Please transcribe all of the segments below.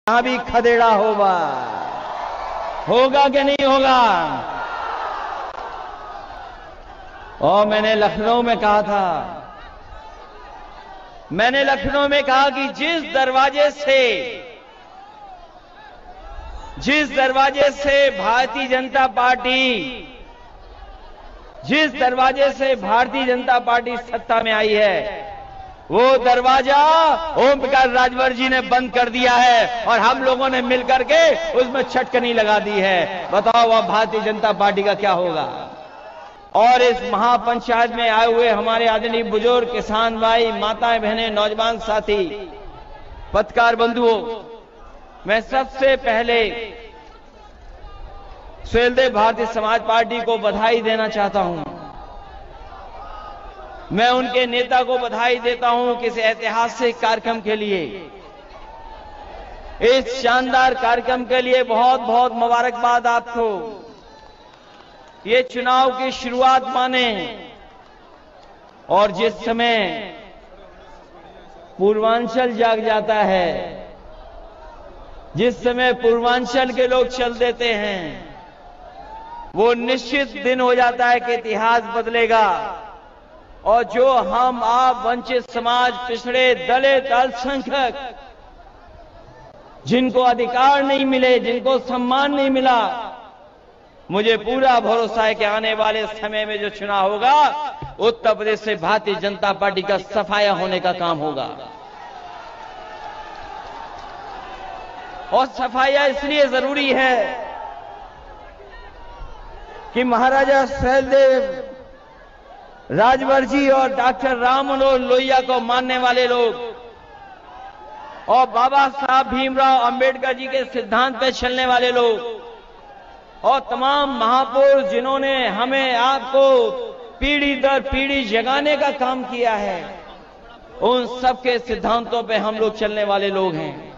यहां भी खदेड़ा होगा कि नहीं होगा? और मैंने लखनऊ में कहा कि जिस दरवाजे से भारतीय जनता पार्टी सत्ता में आई है, वो दरवाजा ओम प्रकाश राजभर जी ने बंद कर दिया है और हम लोगों ने मिलकर के उसमें छटकनी लगा दी है। बताओ अब भारतीय जनता पार्टी का क्या होगा? और इस महापंचायत में आए हुए हमारे आदरणीय बुजुर्ग, किसान भाई, माताएं, बहनें, नौजवान साथी, पत्रकार बंधुओं, मैं सबसे पहले सुहेलदेव भारतीय समाज पार्टी को बधाई देना चाहता हूं। मैं उनके नेता को बधाई देता हूं कि इस ऐतिहासिक कार्यक्रम के लिए, इस शानदार कार्यक्रम के लिए बहुत बहुत मुबारकबाद आपको। ये चुनाव की शुरुआत माने और जिस समय पूर्वांचल जाग जाता है, जिस समय पूर्वांचल के लोग चल देते हैं, वो निश्चित दिन हो जाता है कि इतिहास बदलेगा और जो हम आप वंचित समाज, पिछड़े, दलित, अल्पसंख्यक, जिनको अधिकार नहीं मिले, जिनको सम्मान नहीं मिला, मुझे पूरा भरोसा है कि आने वाले समय में जो चुनाव होगा, उत्तर प्रदेश से भारतीय जनता पार्टी का सफाया होने का काम होगा। और सफाया इसलिए जरूरी है कि महाराजा सुहेलदेव राजभर जी और डॉक्टर राम मनोहर लोहिया को मानने वाले लोग और बाबा साहब भीमराव अंबेडकर जी के सिद्धांत पे चलने वाले लोग और तमाम महापुरुष जिन्होंने हमें आपको पीढ़ी दर पीढ़ी जगाने का काम किया है, उन सबके सिद्धांतों पे हम लोग चलने वाले लोग हैं।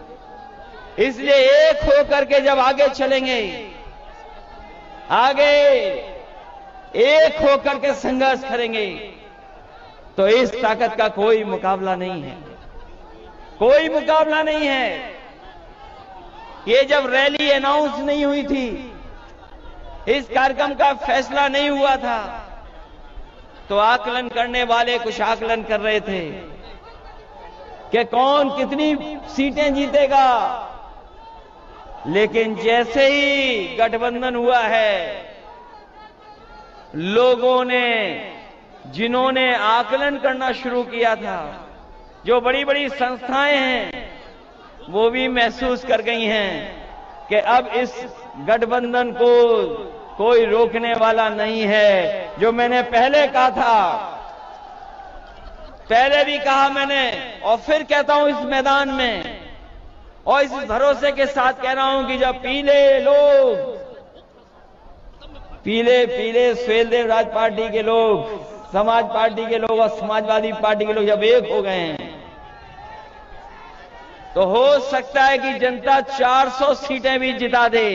इसलिए एक होकर के जब आगे चलेंगे, आगे एक होकर के संघर्ष करेंगे, तो इस ताकत का कोई मुकाबला नहीं है, कोई मुकाबला नहीं है। ये जब रैली अनाउंस नहीं हुई थी, इस कार्यक्रम का फैसला नहीं हुआ था, तो आकलन करने वाले कुछ आकलन कर रहे थे कि कौन कितनी सीटें जीतेगा। लेकिन जैसे ही गठबंधन हुआ है, लोगों ने, जिन्होंने आकलन करना शुरू किया था, जो बड़ी बड़ी संस्थाएं हैं, वो भी महसूस कर गई हैं कि अब इस गठबंधन को कोई रोकने वाला नहीं है। जो मैंने पहले कहा था, पहले भी कहा मैंने और फिर कहता हूं इस मैदान में, और इस भरोसे के साथ कह रहा हूं कि जब पीले सुहेलदेव राज पार्टी के लोग, समाज पार्टी के लोग और समाजवादी पार्टी के लोग जब एक हो गए हैं, तो हो सकता है कि जनता 400 सीटें भी जिता दे।